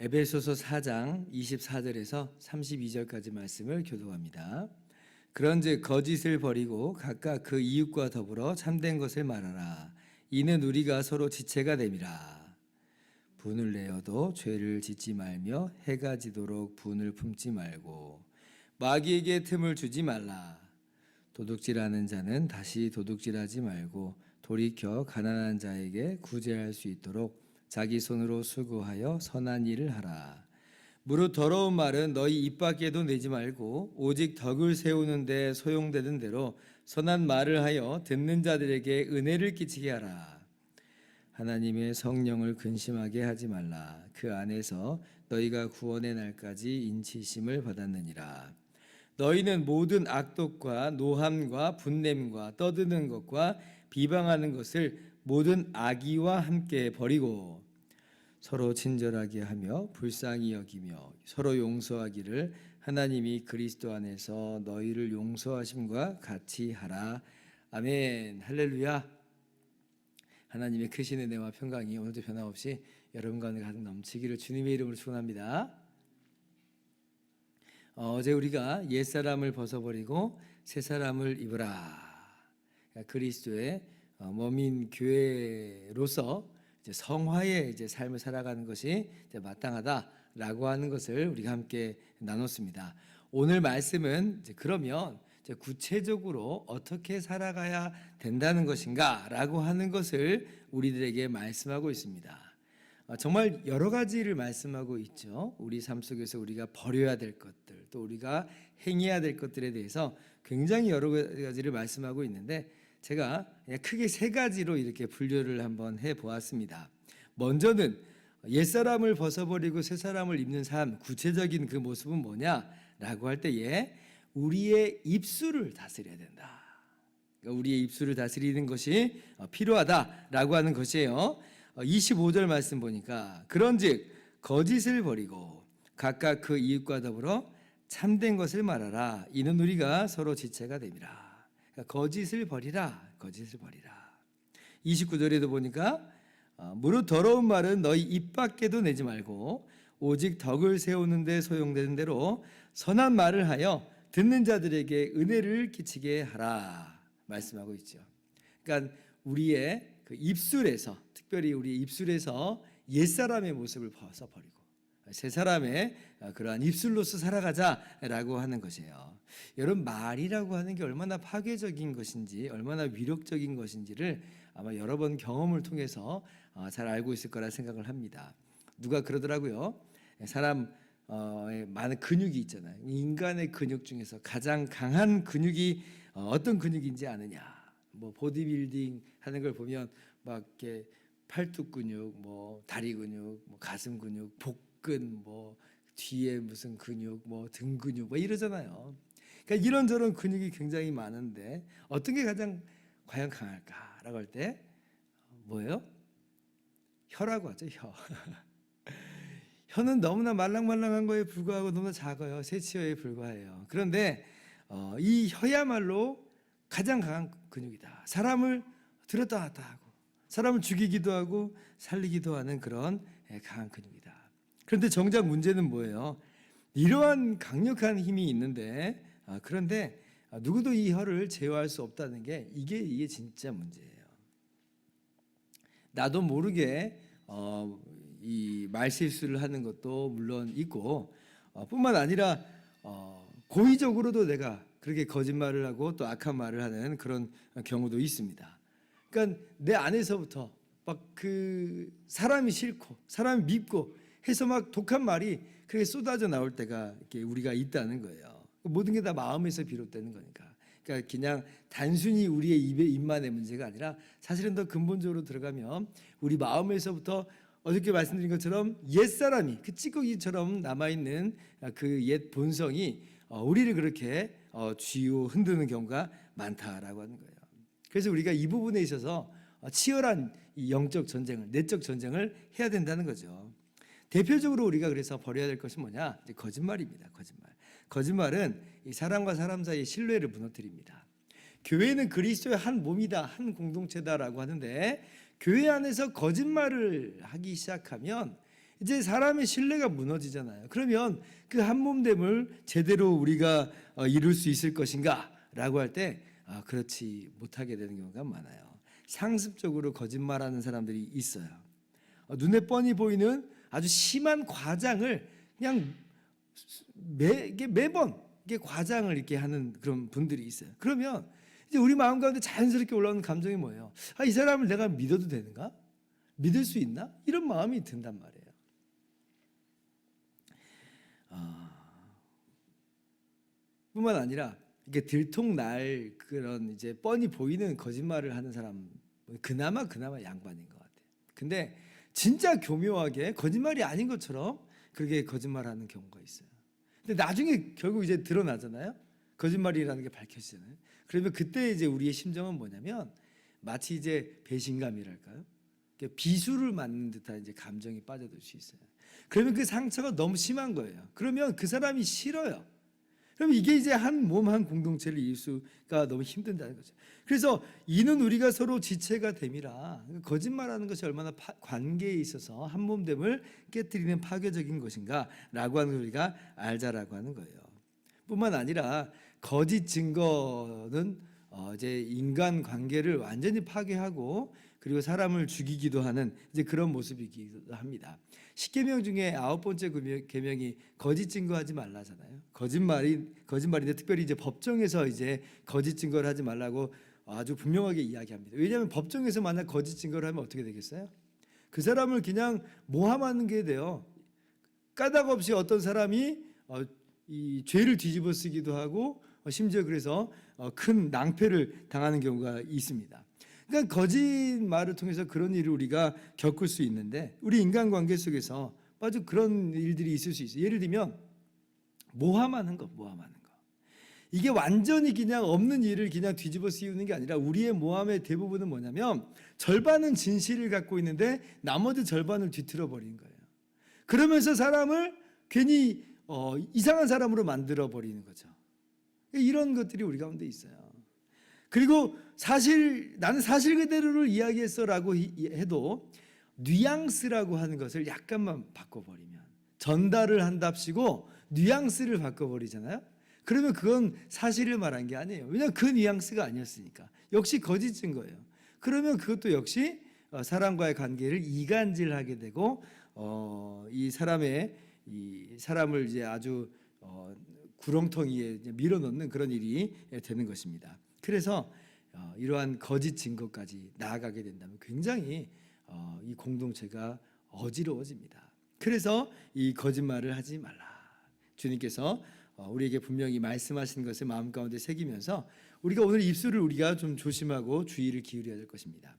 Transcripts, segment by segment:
에베소서 4장 24절에서 32절까지 말씀을 교독합니다. 그런즉 거짓을 버리고 각각 그 이웃과 더불어 참된 것을 말하라. 이는 우리가 서로 지체가 됨이라. 분을 내어도 죄를 짓지 말며 해가 지도록 분을 품지 말고 마귀에게 틈을 주지 말라. 도둑질하는 자는 다시 도둑질하지 말고 돌이켜 가난한 자에게 구제할 수 있도록 자기 손으로 수고하여 선한 일을 하라. 무릇 더러운 말은 너희 입 밖에도 내지 말고 오직 덕을 세우는 데 소용되는 대로 선한 말을 하여 듣는 자들에게 은혜를 끼치게 하라. 하나님의 성령을 근심하게 하지 말라. 그 안에서 너희가 구원의 날까지 인치심을 받았느니라. 너희는 모든 악독과 노함과 분냄과 떠드는 것과 비방하는 것을 모든 악의와 함께 버리고 서로 친절하게 하며 불쌍히 여기며 서로 용서하기를 하나님이 그리스도 안에서 너희를 용서하심과 같이 하라. 아멘. 할렐루야. 하나님의 크신 은혜와 평강이 오늘도 변함없이 여러분 가운데 가득 넘치기를 주님의 이름으로 축원합니다. 어제 우리가 옛사람을 벗어버리고 새사람을 입으라. 그리스도의 몸인 교회로서 이제 성화의 이제 삶을 살아가는 것이 이제 마땅하다라고 하는 것을 우리가 함께 나눴습니다. 오늘 말씀은 이제 그러면 이제 구체적으로 어떻게 살아가야 된다는 것인가라고 하는 것을 우리들에게 말씀하고 있습니다. 정말 여러 가지를 말씀하고 있죠. 우리 삶 속에서 우리가 버려야 될 것들, 또 우리가 행해야 될 것들에 대해서 굉장히 여러 가지를 말씀하고 있는데 제가 그냥 크게 세 가지로 이렇게 분류를 한번 해보았습니다. 먼저는 옛사람을 벗어버리고 새사람을 입는 삶, 구체적인 그 모습은 뭐냐라고 할 때에 우리의 입술을 다스려야 된다. 그러니까 우리의 입술을 다스리는 것이 필요하다라고 하는 것이에요. 25절 말씀 보니까 그런즉 거짓을 버리고 각각 그 이웃과 더불어 참된 것을 말하라. 이는 우리가 서로 지체가 됨이라. 거짓을 버리라. 거짓을 버리라. 29절에도 보니까 무릇 더러운 말은 너희 입 밖에도 내지 말고 오직 덕을 세우는 데 소용되는 대로 선한 말을 하여 듣는 자들에게 은혜를 끼치게 하라 말씀하고 있죠. 그러니까 우리의 그 입술에서, 특별히 우리 입술에서 옛사람의 모습을 벗어버리고 새 사람의 그러한 입술로서 살아가자라고 하는 것이에요. 여러분, 말이라고 하는 게 얼마나 파괴적인 것인지, 얼마나 위력적인 것인지를 아마 여러 번 경험을 통해서 잘 알고 있을 거라 생각을 합니다. 누가 그러더라고요. 사람 많은 근육이 있잖아요. 인간의 근육 중에서 가장 강한 근육이 어떤 근육인지 아느냐? 뭐 보디빌딩 하는 걸 보면 막 이렇게 팔뚝 근육, 뭐 다리 근육, 뭐 가슴 근육, 복근, 뭐 뒤에 무슨 근육, 뭐 등 근육, 뭐 이러잖아요. 그러니까 이런저런 근육이 굉장히 많은데 어떤 게 가장 과연 강할까라고 할 때 뭐예요? 혀라고 하죠. 혀. 혀는 너무나 말랑말랑한 거에 불과하고 너무나 작아요. 새치어에 불과해요. 그런데 이 혀야말로 가장 강한 근육이다. 사람을 들었다 놨다 하고 사람을 죽이기도 하고 살리기도 하는 그런 강한 근육이다. 그런데 정작 문제는 뭐예요? 이러한 강력한 힘이 있는데 그런데 누구도 이 혀를 제어할 수 없다는 게 이게 진짜 문제예요. 나도 모르게 이 말실수를 하는 것도 물론 있고 뿐만 아니라 고의적으로도 내가 그렇게 거짓말을 하고 또 악한 말을 하는 그런 경우도 있습니다. 그러니까 내 안에서부터 막 그 사람이 싫고 사람이 밉고 해서 막 독한 말이 그렇게 쏟아져 나올 때가 이렇게 우리가 있다는 거예요. 모든 게 다 마음에서 비롯되는 거니까. 그러니까 그냥 단순히 우리의 입만의 문제가 아니라 사실은 더 근본적으로 들어가면 우리 마음에서부터 어저께 말씀드린 것처럼 옛사람이 그 찌꺼기처럼 남아있는 그 옛 본성이 우리를 그렇게 쥐고 흔드는 경우가 많다라고 하는 거예요. 그래서 우리가 이 부분에 있어서 치열한 이 영적 전쟁을, 내적 전쟁을 해야 된다는 거죠. 대표적으로 우리가 그래서 버려야 될 것이 뭐냐? 이제 거짓말입니다. 거짓말은 이 사람과 사람 사이의 신뢰를 무너뜨립니다. 교회는 그리스도의 한 몸이다, 한 공동체다라고 하는데 교회 안에서 거짓말을 하기 시작하면 이제 사람의 신뢰가 무너지잖아요. 그러면 그 한 몸됨을 제대로 우리가 이룰 수 있을 것인가라고 할 때 그렇지 못하게 되는 경우가 많아요. 상습적으로 거짓말하는 사람들이 있어요. 눈에 뻔히 보이는 아주 심한 과장을 그냥 매번 이게 과장을 이렇게 하는 그런 분들이 있어요. 그러면 이제 우리 마음 가운데 자연스럽게 올라오는 감정이 뭐예요? 이 사람을 내가 믿어도 되는가? 믿을 수 있나? 이런 마음이 든단 말이에요. 뿐만 아니라 이게 들통날 그런 이제 뻔히 보이는 거짓말을 하는 사람 그나마 양반인 것 같아요. 근데 진짜 교묘하게 거짓말이 아닌 것처럼 그렇게 거짓말하는 경우가 있어요. 근데 나중에 결국 이제 드러나잖아요. 거짓말이라는 게 밝혀지잖아요. 그러면 그때 이제 우리의 심정은 뭐냐면 마치 이제 배신감이랄까요? 비수를 맞는 듯한 이제 감정이 빠져들 수 있어요. 그러면 그 상처가 너무 심한 거예요. 그러면 그 사람이 싫어요. 그럼 이게 이제 한 몸 한 공동체를 이룰 수가 너무 힘든다는 거죠. 그래서 이는 우리가 서로 지체가 됨이라 거짓말하는 것이 얼마나 관계에 있어서 한 몸됨을 깨뜨리는 파괴적인 것인가라고 하는 걸 우리가 알자라고 하는 거예요. 뿐만 아니라 거짓 증거는 이제 인간 관계를 완전히 파괴하고 그리고 사람을 죽이기도 하는 이제 그런 모습이기도 합니다. 10계명 중에 9번째 계명이 거짓 증거하지 말라잖아요. 거짓말인데 특별히 이제 법정에서 이제 거짓 증거를 하지 말라고 아주 분명하게 이야기합니다. 왜냐하면 법정에서 만약 거짓 증거를 하면 어떻게 되겠어요? 그 사람을 그냥 모함하는 게 돼요. 까닭 없이 어떤 사람이 이 죄를 뒤집어쓰기도 하고 심지어 그래서 큰 낭패를 당하는 경우가 있습니다. 그러니까 거짓말을 통해서 그런 일을 우리가 겪을 수 있는데 우리 인간관계 속에서 아주 그런 일들이 있을 수 있어요. 예를 들면 모함하는 거. 이게 완전히 그냥 없는 일을 그냥 뒤집어 씌우는 게 아니라 우리의 모함의 대부분은 뭐냐면 절반은 진실을 갖고 있는데 나머지 절반을 뒤틀어 버리는 거예요. 그러면서 사람을 괜히 이상한 사람으로 만들어 버리는 거죠. 이런 것들이 우리 가운데 있어요. 그리고 나는 사실 그대로를 이야기했어라고 해도 뉘앙스라고 하는 것을 약간만 바꿔버리면 전달을 한답시고 뉘앙스를 바꿔버리잖아요. 그러면 그건 사실을 말한 게 아니에요. 왜냐하면 그 뉘앙스가 아니었으니까. 역시 거짓 증거예요. 그러면 그것도 역시 사람과의 관계를 이간질하게 되고 이 사람을 이제 아주 구렁텅이에 밀어넣는 그런 일이 되는 것입니다. 그래서 이러한 거짓 증거까지 나아가게 된다면 굉장히 이 공동체가 어지러워집니다. 그래서 이 거짓말을 하지 말라. 주님께서 우리에게 분명히 말씀하신 것을 마음 가운데 새기면서 우리가 오늘 입술을 우리가 좀 조심하고 주의를 기울여야 될 것입니다.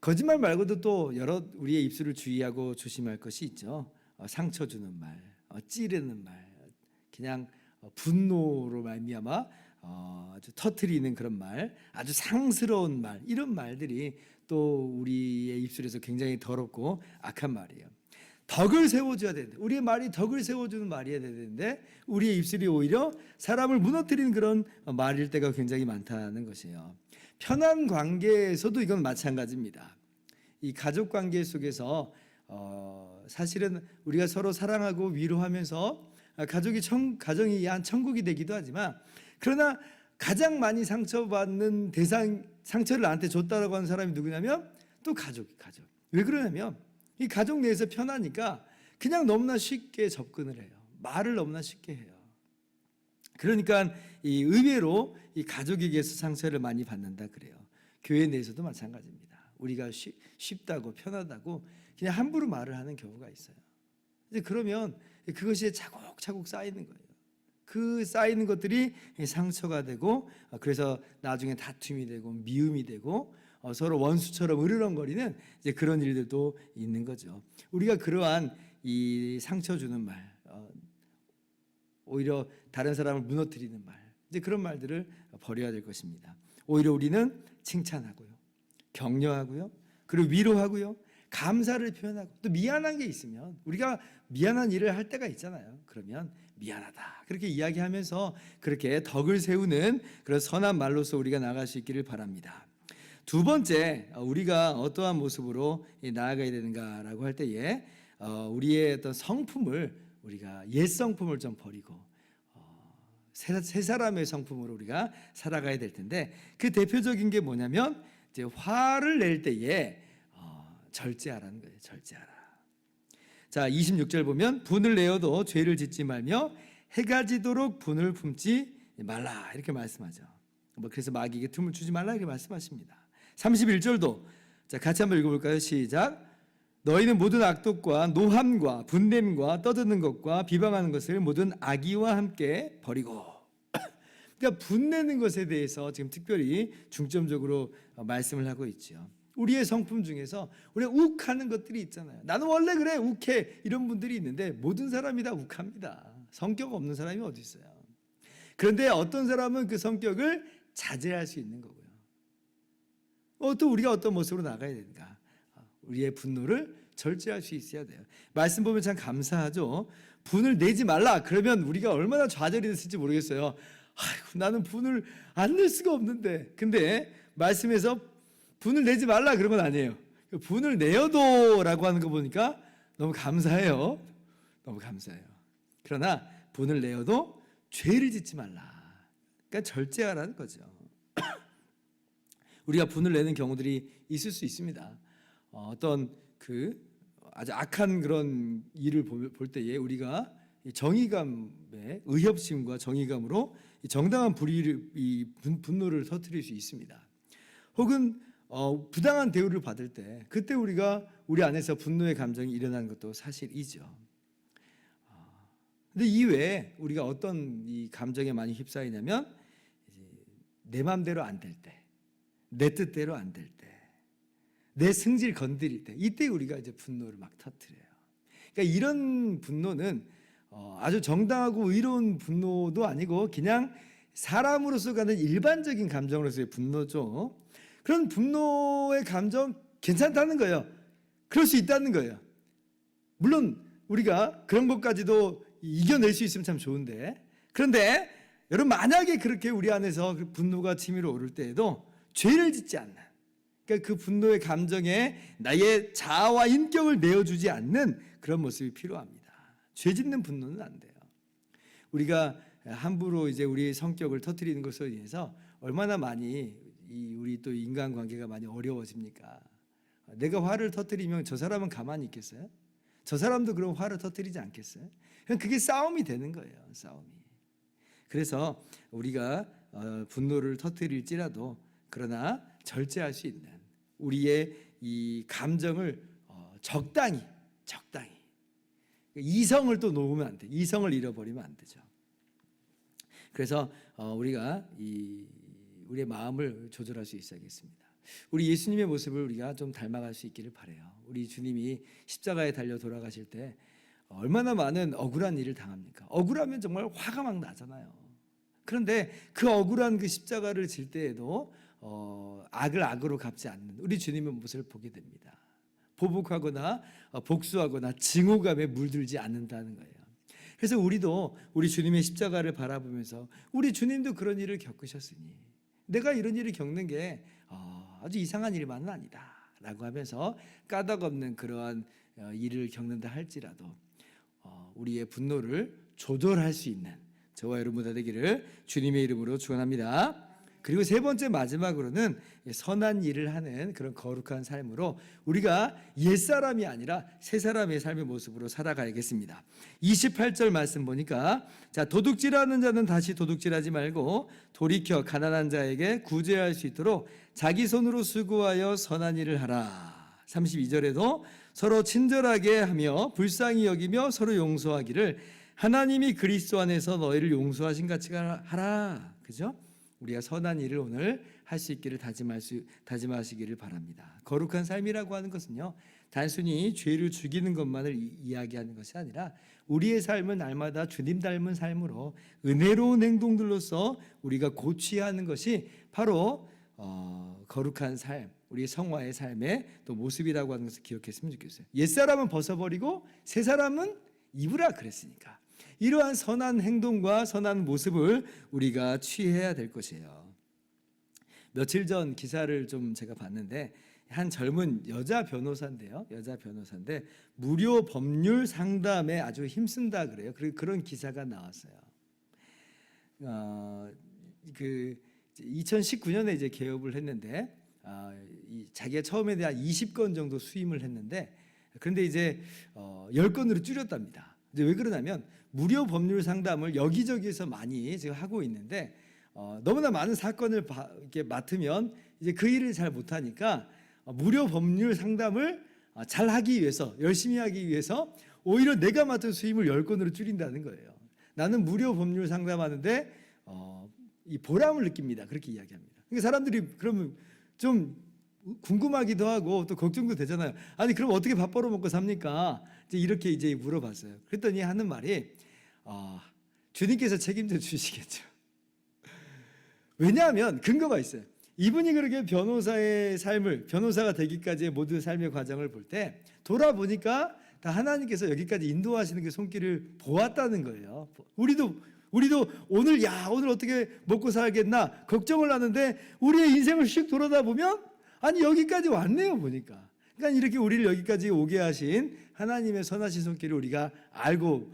거짓말 말고도 또 여러 우리의 입술을 주의하고 조심할 것이 있죠. 상처 주는 말, 찌르는 말, 그냥 분노로 말미암아 아주 터트리는 그런 말, 아주 상스러운 말, 이런 말들이 또 우리의 입술에서 굉장히 더럽고 악한 말이에요. 덕을 세워줘야 되는데 우리의 말이 덕을 세워주는 말이어야 되는데 우리의 입술이 오히려 사람을 무너뜨리는 그런 말일 때가 굉장히 많다는 것이에요. 편한 관계에서도 이건 마찬가지입니다. 이 가족 관계 속에서 사실은 우리가 서로 사랑하고 위로하면서 가정이 한 천국이 되기도 하지만 그러나 가장 많이 상처받는 상처를 나한테 줬다라고 하는 사람이 누구냐면 또 가족. 왜 그러냐면 이 가족 내에서 편하니까 그냥 너무나 쉽게 접근을 해요. 말을 너무나 쉽게 해요. 그러니까 이 의외로 이 가족에게서 상처를 많이 받는다 그래요. 교회 내에서도 마찬가지입니다. 우리가 쉽다고 편하다고 그냥 함부로 말을 하는 경우가 있어요. 이제 그러면 그것이 차곡차곡 쌓이는 거예요. 그 쌓이는 것들이 상처가 되고 그래서 나중에 다툼이 되고 미움이 되고 서로 원수처럼 으르렁거리는 이제 그런 일들도 있는 거죠. 우리가 그러한 이 상처 주는 말, 오히려 다른 사람을 무너뜨리는 말, 이제 그런 말들을 버려야 될 것입니다. 오히려 우리는 칭찬하고요, 격려하고요. 그리고 위로하고요. 감사를 표현하고 또 미안한 게 있으면 우리가 미안한 일을 할 때가 있잖아요. 그러면 미안하다 그렇게 이야기하면서 그렇게 덕을 세우는 그런 선한 말로서 우리가 나아갈 수 있기를 바랍니다. 두 번째, 우리가 어떠한 모습으로 나아가야 되는가라고 할 때에 우리의 어떤 성품을 우리가 옛 성품을 좀 버리고 새 사람의 성품으로 우리가 살아가야 될 텐데, 그 대표적인 게 뭐냐면 이제 화를 낼 때에 절제하라는 거예요. 절제하라. 자, 26절 보면 분을 내어도 죄를 짓지 말며 해가 지도록 분을 품지 말라 이렇게 말씀하죠. 그래서 마귀에게 틈을 주지 말라 이렇게 말씀하십니다. 31절도 자, 같이 한번 읽어볼까요? 시작. 너희는 모든 악독과 노함과 분냄과 떠드는 것과 비방하는 것을 모든 악의와 함께 버리고. 그러니까 분내는 것에 대해서 지금 특별히 중점적으로 말씀을 하고 있죠. 우리의 성품 중에서 우리가 욱하는 것들이 있잖아요. 나는 원래 그래 욱해 이런 분들이 있는데 모든 사람이 다 욱합니다. 성격 없는 사람이 어디 있어요. 그런데 어떤 사람은 그 성격을 자제할 수 있는 거고요. 또 우리가 어떤 모습으로 나가야 되는가. 우리의 분노를 절제할 수 있어야 돼요. 말씀 보면 참 감사하죠. 분을 내지 말라 그러면 우리가 얼마나 좌절이 됐을지 모르겠어요. 아이고, 나는 분을 안 낼 수가 없는데. 근데 말씀에서 분을 내지 말라 그런 건 아니에요. 분을 내어도 라고 하는 거 보니까 너무 감사해요. 너무 감사해요. 그러나 분을 내어도 죄를 짓지 말라. 그러니까 절제하라는 거죠. 우리가 분을 내는 경우들이 있을 수 있습니다. 어떤 그 아주 악한 그런 일을 볼 때에 우리가 정의감의 의협심과 정의감으로 정당한 분노를 터뜨릴 수 있습니다. 혹은 부당한 대우를 받을 때 그때 우리가 우리 안에서 분노의 감정이 일어나는 것도 사실이죠. 근데 이외에 우리가 어떤 이 감정에 많이 휩싸이냐면 내 마음대로 안 될 때, 내 뜻대로 안 될 때, 내 승질 건드릴 때, 이때 우리가 이제 분노를 막 터뜨려요. 그러니까 이런 분노는 아주 정당하고 의로운 분노도 아니고 그냥 사람으로서 가는 일반적인 감정으로서의 분노죠. 그런 분노의 감정 괜찮다는 거예요. 그럴 수 있다는 거예요. 물론 우리가 그런 것까지도 이겨낼 수 있으면 참 좋은데, 그런데 여러분 만약에 그렇게 우리 안에서 그 분노가 치밀어 오를 때에도 죄를 짓지 않는, 그러니까 그 분노의 감정에 나의 자아와 인격을 내어주지 않는 그런 모습이 필요합니다. 죄 짓는 분노는 안 돼요. 우리가 함부로 이제 우리의 성격을 터뜨리는 것으로 인해서 얼마나 많이 우리 또 인간관계가 많이 어려워집니까? 내가 화를 터뜨리면 저 사람은 가만히 있겠어요? 저 사람도 그럼 화를 터뜨리지 않겠어요? 그게 싸움이 되는 거예요. 싸움이. 그래서 우리가 분노를 터뜨릴지라도 그러나 절제할 수 있는 우리의 이 감정을 적당히 이성을 또 놓으면 안 돼. 이성을 잃어버리면 안 되죠. 그래서 우리가 우리의 마음을 조절할 수 있어야겠습니다. 우리 예수님의 모습을 우리가 좀 닮아갈 수 있기를 바라요. 우리 주님이 십자가에 달려 돌아가실 때 얼마나 많은 억울한 일을 당합니까? 억울하면 정말 화가 막 나잖아요. 그런데 그 억울한 그 십자가를 질 때에도 악을 악으로 갚지 않는 우리 주님의 모습을 보게 됩니다. 보복하거나 복수하거나 증오감에 물들지 않는다는 거예요. 그래서 우리도 우리 주님의 십자가를 바라보면서 우리 주님도 그런 일을 겪으셨으니 내가 이런 일을 겪는 게 아주 이상한 일만은 아니다 라고 하면서 까닭없는 그러한 일을 겪는다 할지라도 우리의 분노를 조절할 수 있는 저와 여러분 다 되기를 주님의 이름으로 축원합니다. 그리고 세 번째 마지막으로는 선한 일을 하는 그런 거룩한 삶으로 우리가 옛사람이 아니라 새사람의 삶의 모습으로 살아가야겠습니다. 28절 말씀 보니까 자, 도둑질하는 자는 다시 도둑질하지 말고 돌이켜 가난한 자에게 구제할 수 있도록 자기 손으로 수고하여 선한 일을 하라. 32절에도 서로 친절하게 하며 불쌍히 여기며 서로 용서하기를 하나님이 그리스도 안에서 너희를 용서하신 같이 하라. 그죠? 우리가 선한 일을 오늘 할 수 있기를 다짐하시기를 바랍니다. 거룩한 삶이라고 하는 것은요, 단순히 죄를 죽이는 것만을 이야기하는 것이 아니라 우리의 삶은 날마다 주님 닮은 삶으로 은혜로운 행동들로서 우리가 고취하는 것이 바로 거룩한 삶, 우리 성화의 삶의 또 모습이라고 하는 것을 기억했으면 좋겠어요. 옛사람은 벗어버리고 새 사람은 입으라 그랬으니까 이러한 선한 행동과 선한 모습을 우리가 취해야 될 것이에요. 며칠 전 기사를 좀 제가 봤는데 한 젊은 여자 변호사인데요. 여자 변호사인데 무료 법률 상담에 아주 힘쓴다 그래요. 그런 기사가 나왔어요. 그 2019년에 이제 개업을 했는데 자기가 처음에 대한 20건 정도 수임을 했는데 그런데 이제 10건으로 줄였답니다. 이제 왜 그러냐면 무료 법률 상담을 여기저기에서 많이 지금 하고 있는데 너무나 많은 사건을 이렇게 맡으면 이제 그 일을 잘 못하니까 무료 법률 상담을 잘 하기 위해서 열심히 하기 위해서 오히려 내가 맡은 수임을 10건으로 줄인다는 거예요. 나는 무료 법률 상담하는데 이 보람을 느낍니다. 그렇게 이야기합니다. 그러니까 사람들이 그러면 좀 궁금하기도 하고 또 걱정도 되잖아요. 아니 그럼 어떻게 밥 벌어먹고 삽니까? 이렇게 이제 물어봤어요. 그랬더니 하는 말이 주님께서 책임져 주시겠죠. 왜냐하면 근거가 있어요. 이분이 그렇게 변호사의 삶을 변호사가 되기까지의 모든 삶의 과정을 볼 때 돌아보니까 다 하나님께서 여기까지 인도하시는 그 손길을 보았다는 거예요. 우리도 오늘 어떻게 먹고 살겠나 걱정을 하는데 우리의 인생을 씩 돌아다 보면 아니 여기까지 왔네요 보니까. 그러니까 이렇게 우리를 여기까지 오게 하신 하나님의 선하신 손길을 우리가 알고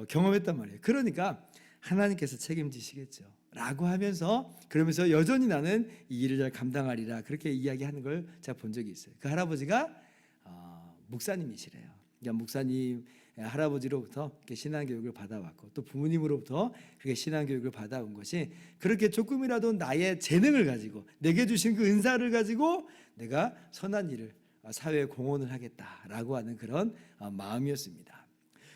경험했단 말이에요. 그러니까 하나님께서 책임지시겠죠 라고 하면서 그러면서 여전히 나는 이 일을 잘 감당하리라 그렇게 이야기하는 걸 제가 본 적이 있어요. 그 할아버지가 목사님이시래요. 그러니까 목사님 할아버지로부터 이렇게 신앙교육을 받아왔고 또 부모님으로부터 그렇게 신앙교육을 받아온 것이 그렇게 조금이라도 나의 재능을 가지고 내게 주신 그 은사를 가지고 내가 선한 일을 사회에 공헌을 하겠다라고 하는 그런 마음이었습니다.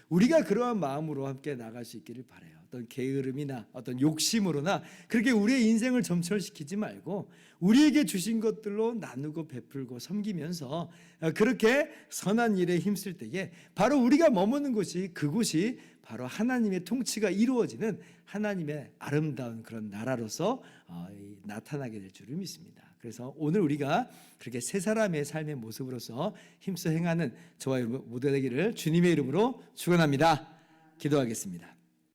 우리가 그러한 마음으로 함께 나갈 수 있기를 바라요. 어떤 게으름이나 어떤 욕심으로나 그렇게 우리의 인생을 점철시키지 말고 우리에게 주신 것들로 나누고 베풀고 섬기면서 그렇게 선한 일에 힘쓸 때에 바로 우리가 머무는 곳이 그곳이 바로 하나님의 통치가 이루어지는 하나님의 아름다운 그런 나라로서 나타나게 될 줄을 믿습니다. 그래서 오늘 우리가 그렇게 새 사람의 삶의 모습으로서 힘써 행하는 저와 여러분 모두 되기를 주님의 이름으로 축원합니다. 기도하겠습니다.